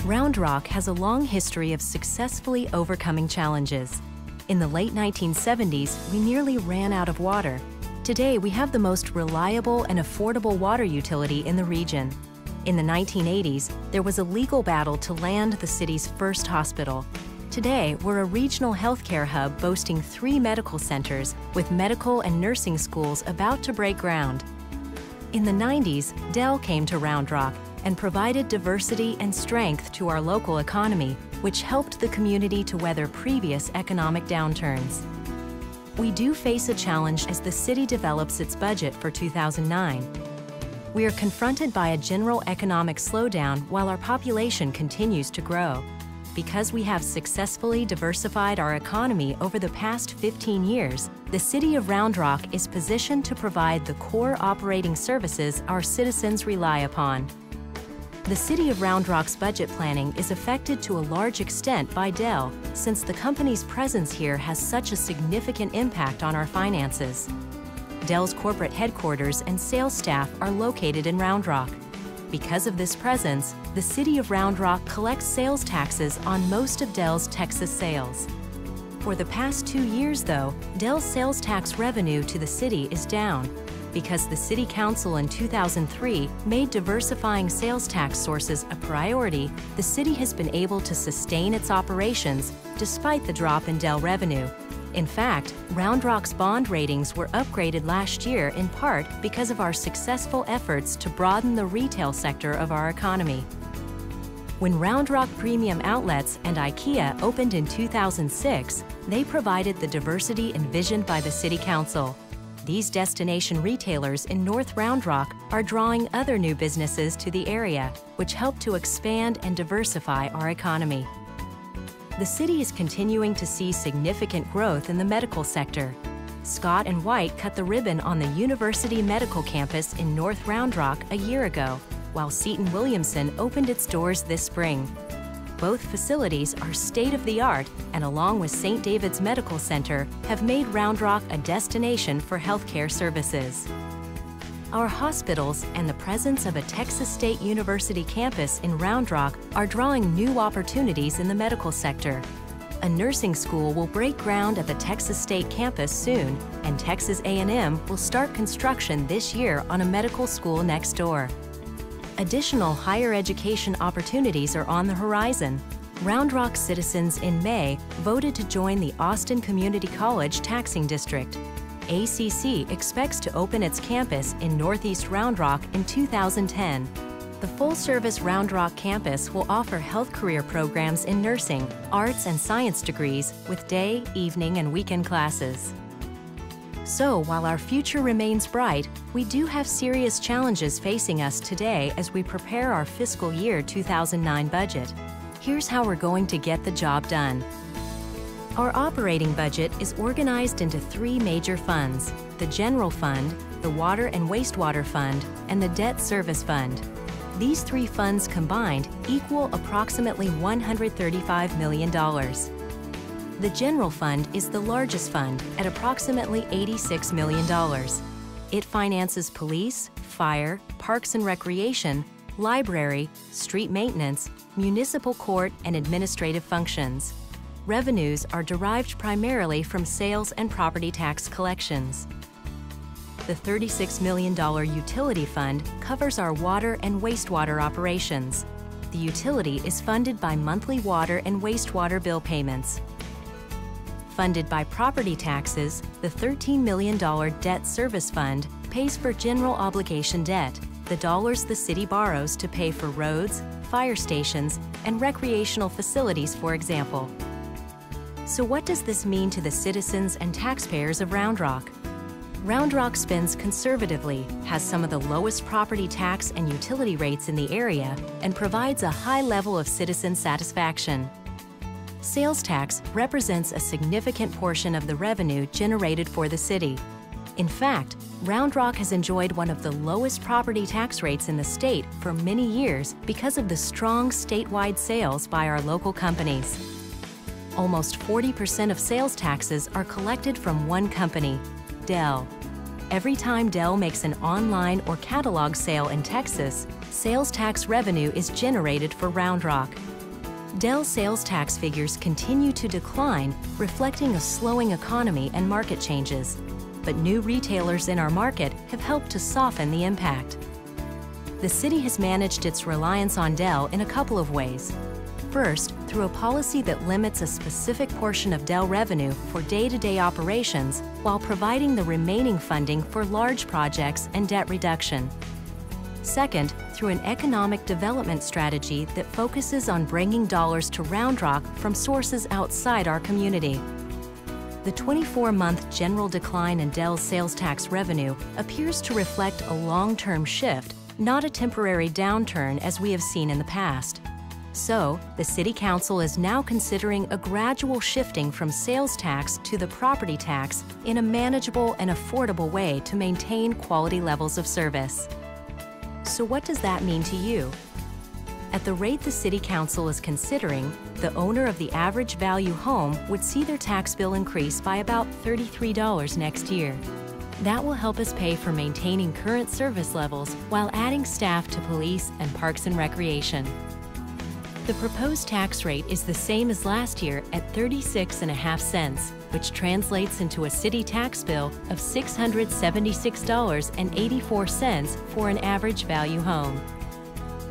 Round Rock has a long history of successfully overcoming challenges. In the late 1970s, we nearly ran out of water. Today, we have the most reliable and affordable water utility in the region. In the 1980s, there was a legal battle to land the city's first hospital. Today, we're a regional healthcare hub boasting 3 medical centers with medical and nursing schools about to break ground. In the 90s, Dell came to Round Rock and provided diversity and strength to our local economy, which helped the community to weather previous economic downturns. We do face a challenge as the city develops its budget for 2009. We are confronted by a general economic slowdown while our population continues to grow. Because we have successfully diversified our economy over the past 15 years, the City of Round Rock is positioned to provide the core operating services our citizens rely upon. The City of Round Rock's budget planning is affected to a large extent by Dell, since the company's presence here has such a significant impact on our finances. Dell's corporate headquarters and sales staff are located in Round Rock. Because of this presence, the City of Round Rock collects sales taxes on most of Dell's Texas sales. For the past 2 years, though, Dell's sales tax revenue to the city is down. Because the City Council in 2003 made diversifying sales tax sources a priority, the city has been able to sustain its operations despite the drop in Dell revenue. In fact, Round Rock's bond ratings were upgraded last year in part because of our successful efforts to broaden the retail sector of our economy. When Round Rock Premium Outlets and IKEA opened in 2006, they provided the diversity envisioned by the City Council. These destination retailers in North Round Rock are drawing other new businesses to the area, which help to expand and diversify our economy. The city is continuing to see significant growth in the medical sector. Scott & White cut the ribbon on the University Medical Campus in North Round Rock a year ago, while Seton Williamson opened its doors this spring. Both facilities are state-of-the-art and, along with St. David's Medical Center, have made Round Rock a destination for healthcare services. Our hospitals and the presence of a Texas State University campus in Round Rock are drawing new opportunities in the medical sector. A nursing school will break ground at the Texas State campus soon, and Texas A&M will start construction this year on a medical school next door. Additional higher education opportunities are on the horizon. Round Rock citizens in May voted to join the Austin Community College taxing district. ACC expects to open its campus in Northeast Round Rock in 2010. The full-service Round Rock campus will offer health career programs in nursing, arts, and science degrees with day, evening, and weekend classes. So, while our future remains bright, we do have serious challenges facing us today as we prepare our fiscal year 2009 budget. Here's how we're going to get the job done. Our operating budget is organized into 3 major funds: the General Fund, the Water and Wastewater Fund, and the Debt Service Fund. These 3 funds combined equal approximately $135 million. The General Fund is the largest fund at approximately $86 million. It finances police, fire, parks and recreation, library, street maintenance, municipal court, and administrative functions. Revenues are derived primarily from sales and property tax collections. The $36 million utility fund covers our water and wastewater operations. The utility is funded by monthly water and wastewater bill payments. Funded by property taxes, the $13 million Debt Service Fund pays for general obligation debt, the dollars the city borrows to pay for roads, fire stations, and recreational facilities, for example. So what does this mean to the citizens and taxpayers of Round Rock? Round Rock spends conservatively, has some of the lowest property tax and utility rates in the area, and provides a high level of citizen satisfaction. Sales tax represents a significant portion of the revenue generated for the city. In fact, Round Rock has enjoyed one of the lowest property tax rates in the state for many years because of the strong statewide sales by our local companies. Almost 40% of sales taxes are collected from one company, Dell. Every time Dell makes an online or catalog sale in Texas, sales tax revenue is generated for Round Rock. Dell sales tax figures continue to decline, reflecting a slowing economy and market changes. But new retailers in our market have helped to soften the impact. The city has managed its reliance on Dell in a couple of ways. First, through a policy that limits a specific portion of Dell revenue for day-to-day operations while providing the remaining funding for large projects and debt reduction. Second, through an economic development strategy that focuses on bringing dollars to Round Rock from sources outside our community. The 24-month general decline in Dell's sales tax revenue appears to reflect a long-term shift, not a temporary downturn as we have seen in the past. So, the City Council is now considering a gradual shifting from sales tax to the property tax in a manageable and affordable way to maintain quality levels of service. So what does that mean to you? At the rate the City Council is considering, the owner of the average value home would see their tax bill increase by about $33 next year. That will help us pay for maintaining current service levels while adding staff to police and parks and recreation. The proposed tax rate is the same as last year at 36.5 cents, which translates into a city tax bill of $676.84 for an average value home.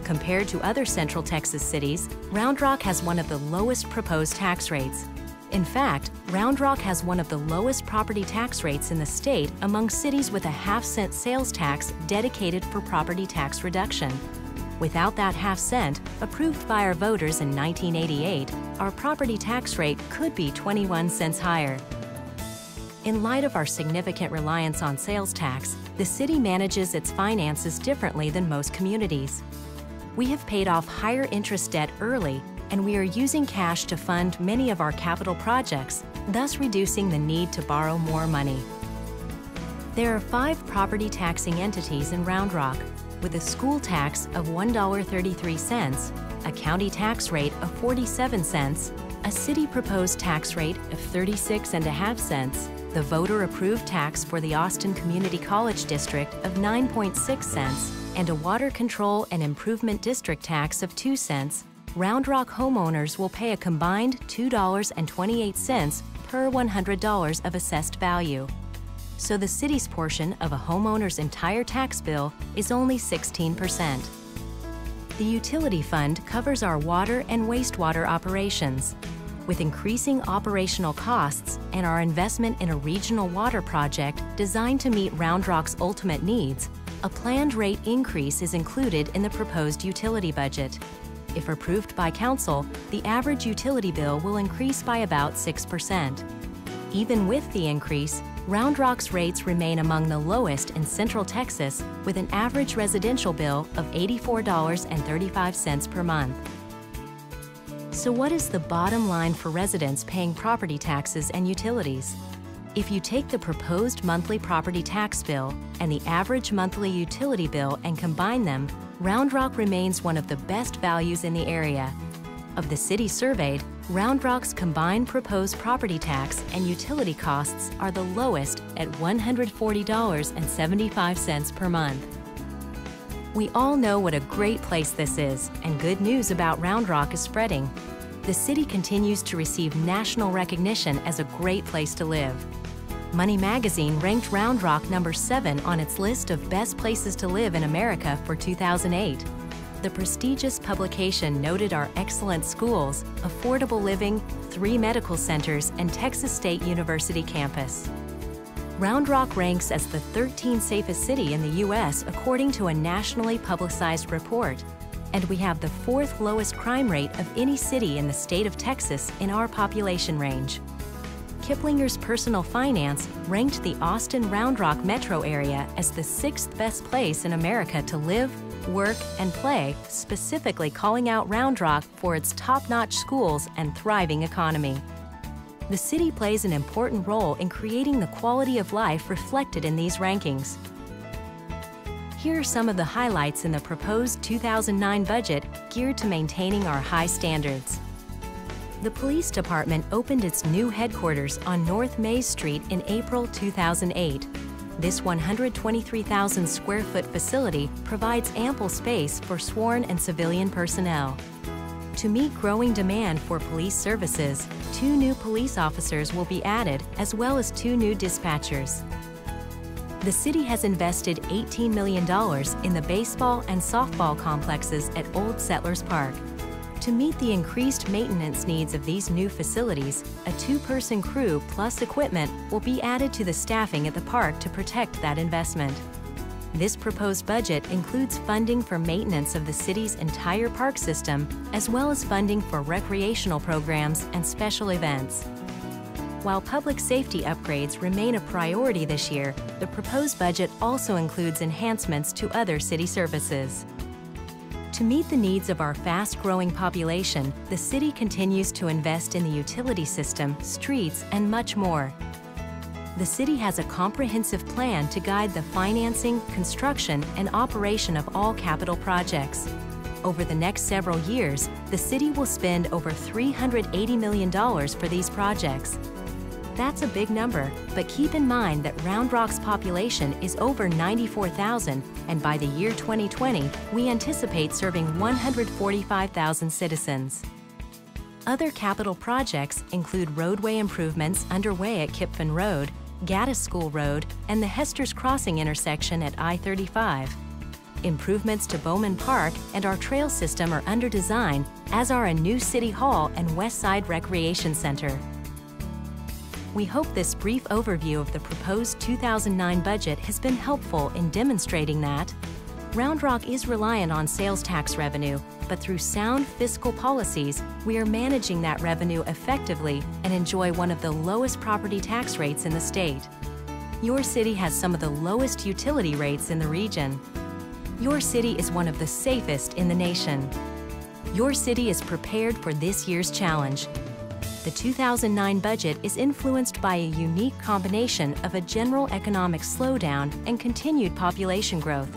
Compared to other Central Texas cities, Round Rock has one of the lowest proposed tax rates. In fact, Round Rock has one of the lowest property tax rates in the state among cities with a half-cent sales tax dedicated for property tax reduction. Without that half-cent, approved by our voters in 1988, our property tax rate could be 21 cents higher. In light of our significant reliance on sales tax, the city manages its finances differently than most communities. We have paid off higher interest debt early, and we are using cash to fund many of our capital projects, thus reducing the need to borrow more money. There are 5 property taxing entities in Round Rock, with a school tax of $1.33, a county tax rate of 47 cents, a city proposed tax rate of 36.5 cents, the voter-approved tax for the Austin Community College District of 9.6 cents, and a water control and improvement district tax of 2 cents, Round Rock homeowners will pay a combined $2.28 per $100 of assessed value. So the city's portion of a homeowner's entire tax bill is only 16%. The utility fund covers our water and wastewater operations. With increasing operational costs and our investment in a regional water project designed to meet Round Rock's ultimate needs, a planned rate increase is included in the proposed utility budget. If approved by Council, the average utility bill will increase by about 6%. Even with the increase, Round Rock's rates remain among the lowest in Central Texas, with an average residential bill of $84.35 per month. So what is the bottom line for residents paying property taxes and utilities? If you take the proposed monthly property tax bill and the average monthly utility bill and combine them, Round Rock remains one of the best values in the area. Of the cities surveyed, Round Rock's combined proposed property tax and utility costs are the lowest at $140.75 per month. We all know what a great place this is, and good news about Round Rock is spreading. The city continues to receive national recognition as a great place to live. Money Magazine ranked Round Rock number 7 on its list of best places to live in America for 2008. The prestigious publication noted our excellent schools, affordable living, 3 medical centers, and Texas State University campus. Round Rock ranks as the 13th safest city in the U.S. according to a nationally publicized report, and we have the 4th lowest crime rate of any city in the state of Texas in our population range. Kiplinger's Personal Finance ranked the Austin Round Rock metro area as the 6th best place in America to live, work, and play, specifically calling out Round Rock for its top-notch schools and thriving economy. The city plays an important role in creating the quality of life reflected in these rankings. Here are some of the highlights in the proposed 2009 budget geared to maintaining our high standards. The police department opened its new headquarters on North Mays Street in April 2008. This 123,000 square foot facility provides ample space for sworn and civilian personnel. To meet growing demand for police services, 2 new police officers will be added, as well as 2 new dispatchers. The city has invested $18 million in the baseball and softball complexes at Old Settlers Park. To meet the increased maintenance needs of these new facilities, a 2-person crew plus equipment will be added to the staffing at the park to protect that investment. This proposed budget includes funding for maintenance of the city's entire park system, as well as funding for recreational programs and special events. While public safety upgrades remain a priority this year, the proposed budget also includes enhancements to other city services. To meet the needs of our fast-growing population, the city continues to invest in the utility system, streets, and much more. The city has a comprehensive plan to guide the financing, construction, and operation of all capital projects. Over the next several years, the city will spend over $380 million for these projects. That's a big number, but keep in mind that Round Rock's population is over 94,000, and by the year 2020, we anticipate serving 145,000 citizens. Other capital projects include roadway improvements underway at Kipfin Road, Gaddis School Road, and the Hester's Crossing intersection at I-35. Improvements to Bowman Park and our trail system are under design, as are a new City Hall and West Side Recreation Center. We hope this brief overview of the proposed 2009 budget has been helpful in demonstrating that Round Rock is reliant on sales tax revenue, but through sound fiscal policies, we are managing that revenue effectively and enjoy one of the lowest property tax rates in the state. Your city has some of the lowest utility rates in the region. Your city is one of the safest in the nation. Your city is prepared for this year's challenge. The 2009 budget is influenced by a unique combination of a general economic slowdown and continued population growth.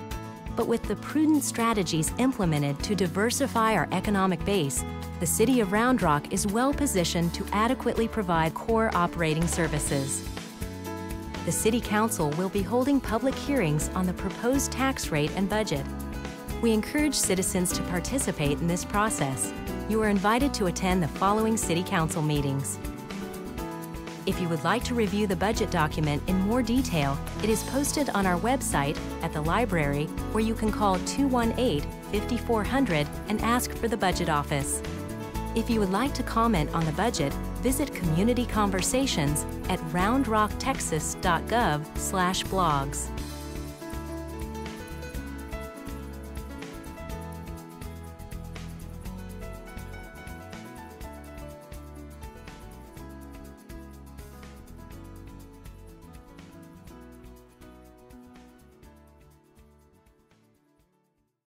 But with the prudent strategies implemented to diversify our economic base, the City of Round Rock is well positioned to adequately provide core operating services. The City Council will be holding public hearings on the proposed tax rate and budget. We encourage citizens to participate in this process. You are invited to attend the following City Council meetings. If you would like to review the budget document in more detail, it is posted on our website, at the library, where you can call 218-5400 and ask for the budget office. If you would like to comment on the budget, visit Community Conversations at roundrocktexas.gov/blogs.